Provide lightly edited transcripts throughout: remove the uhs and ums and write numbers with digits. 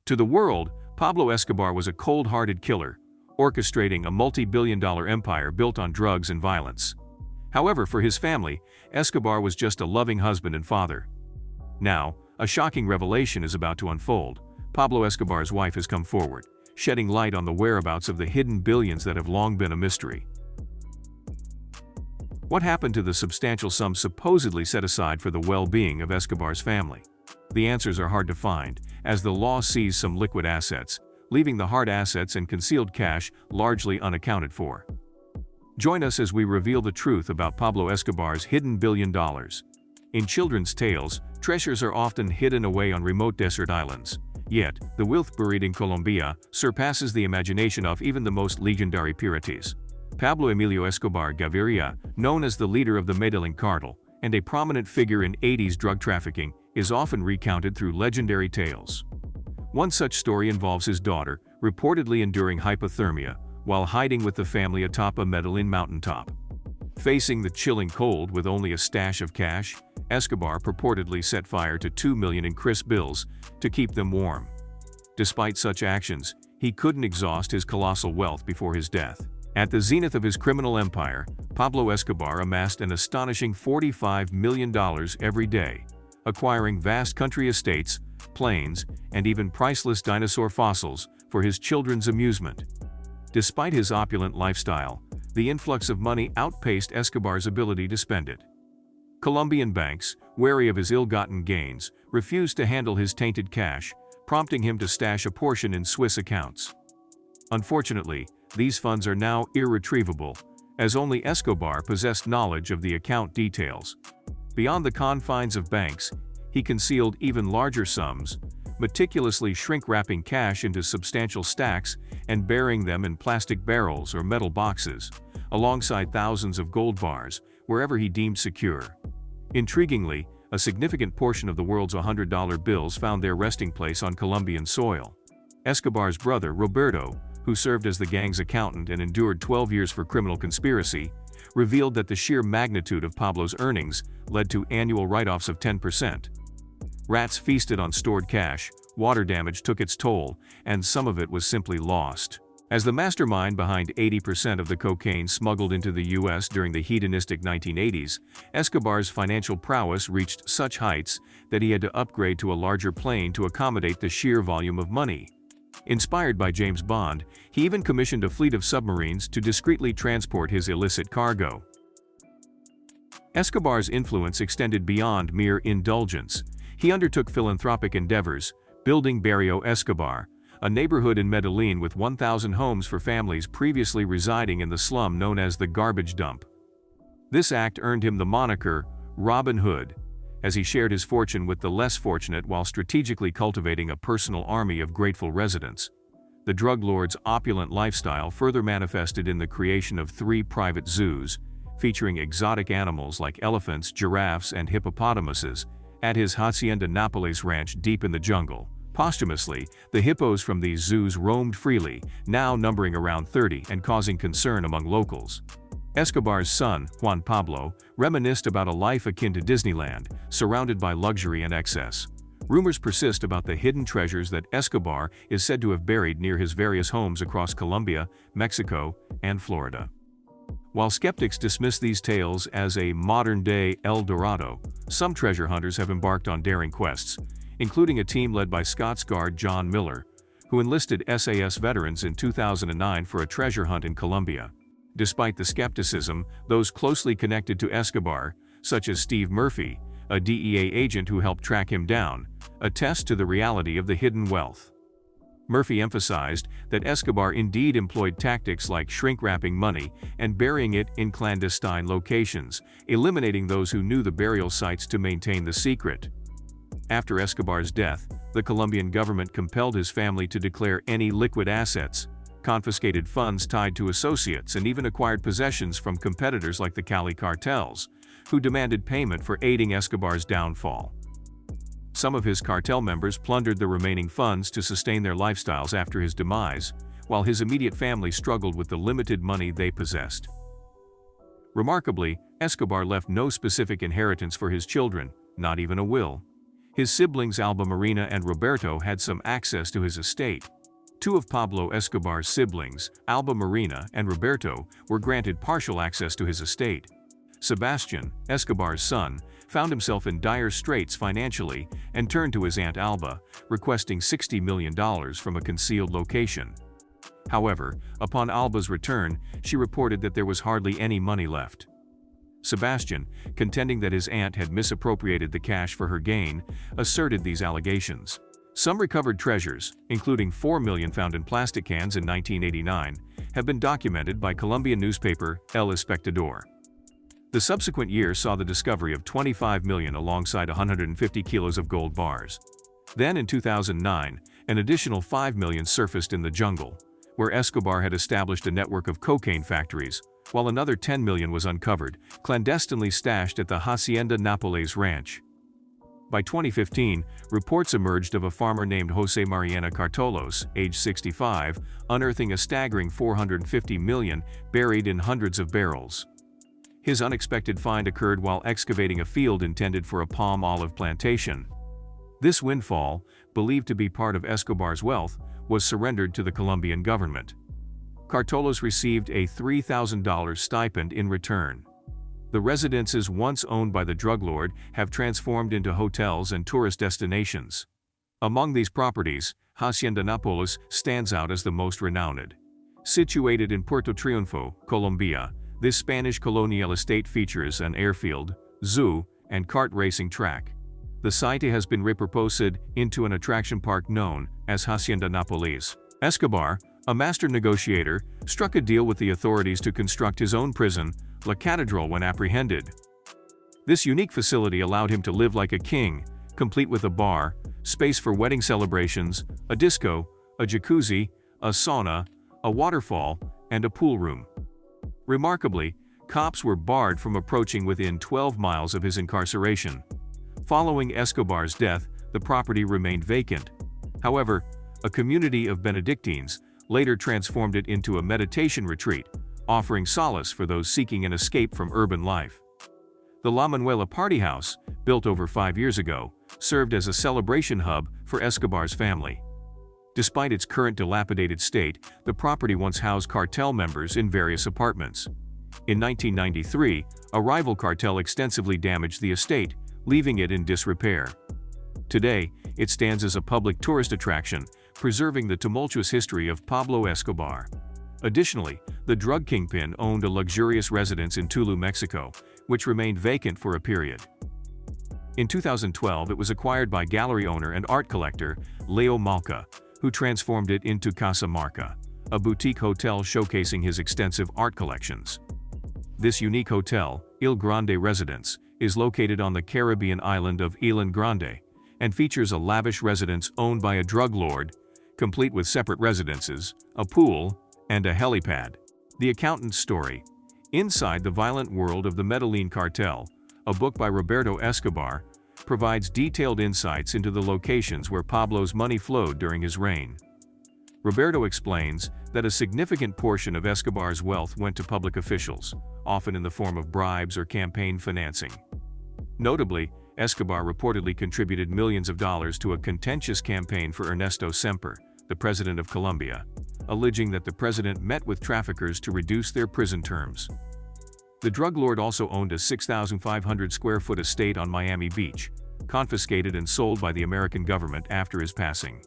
To the world, Pablo Escobar was a cold-hearted killer, orchestrating a multi-billion-dollar empire built on drugs and violence. However, for his family, Escobar was just a loving husband and father. Now, a shocking revelation is about to unfold. Pablo Escobar's wife has come forward, shedding light on the whereabouts of the hidden billions that have long been a mystery. What happened to the substantial sums supposedly set aside for the well-being of Escobar's family? The answers are hard to find, as the law seized some liquid assets, leaving the hard assets and concealed cash largely unaccounted for. Join us as we reveal the truth about Pablo Escobar's hidden $1 billion. In children's tales, treasures are often hidden away on remote desert islands. Yet, the wealth buried in Colombia surpasses the imagination of even the most legendary pirates. Pablo Emilio Escobar Gaviria, known as the leader of the Medellin cartel and a prominent figure in 80s drug trafficking, is often recounted through legendary tales. One such story involves his daughter, reportedly enduring hypothermia, while hiding with the family atop a Medellin mountaintop. Facing the chilling cold with only a stash of cash, Escobar purportedly set fire to $2 million in crisp bills to keep them warm. Despite such actions, he couldn't exhaust his colossal wealth before his death. At the zenith of his criminal empire, Pablo Escobar amassed an astonishing $45 million every day, acquiring vast country estates, planes, and even priceless dinosaur fossils for his children's amusement. Despite his opulent lifestyle, the influx of money outpaced Escobar's ability to spend it. Colombian banks, wary of his ill-gotten gains, refused to handle his tainted cash, prompting him to stash a portion in Swiss accounts. Unfortunately, these funds are now irretrievable, as only Escobar possessed knowledge of the account details. Beyond the confines of banks, he concealed even larger sums, meticulously shrink-wrapping cash into substantial stacks and burying them in plastic barrels or metal boxes, alongside thousands of gold bars, wherever he deemed secure. Intriguingly, a significant portion of the world's $100 bills found their resting place on Colombian soil. Escobar's brother, Roberto, who served as the gang's accountant and endured 12 years for criminal conspiracy, revealed that the sheer magnitude of Pablo's earnings led to annual write-offs of 10%. Rats feasted on stored cash, water damage took its toll, and some of it was simply lost. As the mastermind behind 80% of the cocaine smuggled into the U.S. during the hedonistic 1980s, Escobar's financial prowess reached such heights that he had to upgrade to a larger plane to accommodate the sheer volume of money. Inspired by James Bond, he even commissioned a fleet of submarines to discreetly transport his illicit cargo. Escobar's influence extended beyond mere indulgence. He undertook philanthropic endeavors, building Barrio Escobar, a neighborhood in Medellin with 1,000 homes for families previously residing in the slum known as the garbage dump. This act earned him the moniker Robin Hood, as he shared his fortune with the less fortunate while strategically cultivating a personal army of grateful residents. The drug lord's opulent lifestyle further manifested in the creation of 3 private zoos, featuring exotic animals like elephants, giraffes, and hippopotamuses, at his Hacienda Nápoles ranch deep in the jungle. Posthumously, the hippos from these zoos roamed freely, now numbering around 30 and causing concern among locals. Escobar's son, Juan Pablo, reminisced about a life akin to Disneyland, surrounded by luxury and excess. Rumors persist about the hidden treasures that Escobar is said to have buried near his various homes across Colombia, Mexico, and Florida. While skeptics dismiss these tales as a modern-day El Dorado, some treasure hunters have embarked on daring quests, including a team led by Scots Guard John Miller, who enlisted SAS veterans in 2009 for a treasure hunt in Colombia. Despite the skepticism, those closely connected to Escobar, such as Steve Murphy, a DEA agent who helped track him down, attest to the reality of the hidden wealth. Murphy emphasized that Escobar indeed employed tactics like shrink-wrapping money and burying it in clandestine locations, eliminating those who knew the burial sites to maintain the secret. After Escobar's death, the Colombian government compelled his family to declare any liquid assets, confiscated funds tied to associates, and even acquired possessions from competitors like the Cali cartels, who demanded payment for aiding Escobar's downfall. Some of his cartel members plundered the remaining funds to sustain their lifestyles after his demise, while his immediate family struggled with the limited money they possessed. Remarkably, Escobar left no specific inheritance for his children, not even a will. His siblings Alba Marina and Roberto had some access to his estate. Two of Pablo Escobar's siblings, Alba Marina and Roberto, were granted partial access to his estate. Sebastian, Escobar's son, found himself in dire straits financially and turned to his aunt Alba, requesting $60 million from a concealed location. However, upon Alba's return, she reported that there was hardly any money left. Sebastian, contending that his aunt had misappropriated the cash for her gain, asserted these allegations. Some recovered treasures, including $4 million found in plastic cans in 1989, have been documented by Colombian newspaper El Espectador. The subsequent year saw the discovery of $25 million alongside 150 kilos of gold bars. Then in 2009, an additional $5 million surfaced in the jungle, where Escobar had established a network of cocaine factories, while another $10 million was uncovered, clandestinely stashed at the Hacienda Nápoles ranch. By 2015, reports emerged of a farmer named José Mariana Cartolos, age 65, unearthing a staggering $450 million buried in hundreds of barrels. His unexpected find occurred while excavating a field intended for a palm olive plantation. This windfall, believed to be part of Escobar's wealth, was surrendered to the Colombian government. Cartolos received a $3,000 stipend in return. The residences once owned by the drug lord have transformed into hotels and tourist destinations. Among these properties, Hacienda Nápoles stands out as the most renowned. Situated in Puerto Triunfo, Colombia, this Spanish colonial estate features an airfield, zoo, and kart racing track. The site has been repurposed into an attraction park known as Hacienda Nápoles. Escobar, a master negotiator, struck a deal with the authorities to construct his own prison, La Catedral, when apprehended. This unique facility allowed him to live like a king, complete with a bar, space for wedding celebrations, a disco, a jacuzzi, a sauna, a waterfall, and a pool room. Remarkably, cops were barred from approaching within 12 miles of his incarceration. Following Escobar's death, the property remained vacant. However, a community of Benedictines later transformed it into a meditation retreat, offering solace for those seeking an escape from urban life. The La Manuela Party House, built over 5 years ago, served as a celebration hub for Escobar's family. Despite its current dilapidated state, the property once housed cartel members in various apartments. In 1993, a rival cartel extensively damaged the estate, leaving it in disrepair. Today, it stands as a public tourist attraction, preserving the tumultuous history of Pablo Escobar. Additionally, the drug kingpin owned a luxurious residence in Tulu, Mexico, which remained vacant for a period. In 2012, it was acquired by gallery owner and art collector Leo Malca, who transformed it into Casa Marca, a boutique hotel showcasing his extensive art collections. This unique hotel, Il Grande Residence, is located on the Caribbean island of Isla Grande and features a lavish residence owned by a drug lord, complete with separate residences, a pool, and a helipad. The Accountant's Story. Inside the Violent World of the Medellin Cartel, a book by Roberto Escobar, provides detailed insights into the locations where Pablo's money flowed during his reign. Roberto explains that a significant portion of Escobar's wealth went to public officials, often in the form of bribes or campaign financing. Notably, Escobar reportedly contributed millions of dollars to a contentious campaign for Ernesto Semper, the president of Colombia, alleging that the president met with traffickers to reduce their prison terms. The drug lord also owned a 6,500 square foot estate on Miami Beach, confiscated and sold by the American government after his passing.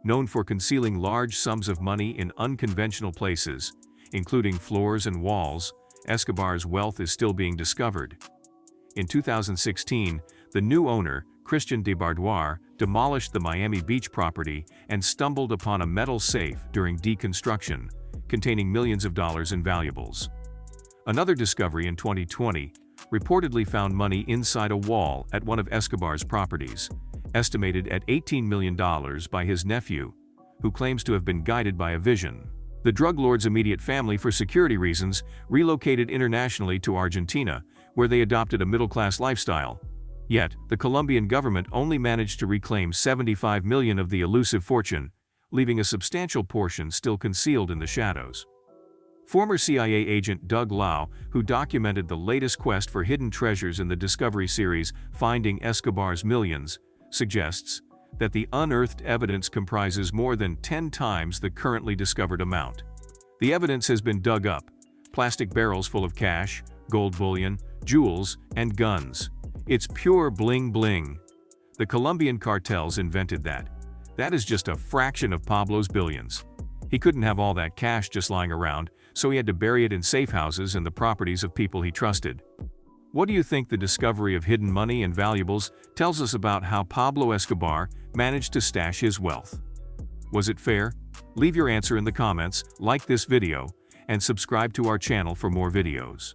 Known for concealing large sums of money in unconventional places, including floors and walls, Escobar's wealth is still being discovered. In 2016, the new owner, Christian de Bardoir, demolished the Miami Beach property and stumbled upon a metal safe during deconstruction, containing millions of dollars in valuables. Another discovery in 2020 reportedly found money inside a wall at one of Escobar's properties, estimated at $18 million by his nephew, who claims to have been guided by a vision. The drug lord's immediate family, for security reasons, relocated internationally to Argentina, where they adopted a middle-class lifestyle. Yet, the Colombian government only managed to reclaim $75 million of the elusive fortune, leaving a substantial portion still concealed in the shadows. Former CIA agent Doug Lau, who documented the latest quest for hidden treasures in the Discovery series Finding Escobar's Millions, suggests that the unearthed evidence comprises more than 10 times the currently discovered amount. The evidence has been dug up: plastic barrels full of cash, gold bullion, jewels, and guns. It's pure bling bling. The Colombian cartels invented that. That is just a fraction of Pablo's billions. He couldn't have all that cash just lying around, so he had to bury it in safe houses and the properties of people he trusted. What do you think the discovery of hidden money and valuables tells us about how Pablo Escobar managed to stash his wealth? Was it fair? Leave your answer in the comments, like this video, and subscribe to our channel for more videos.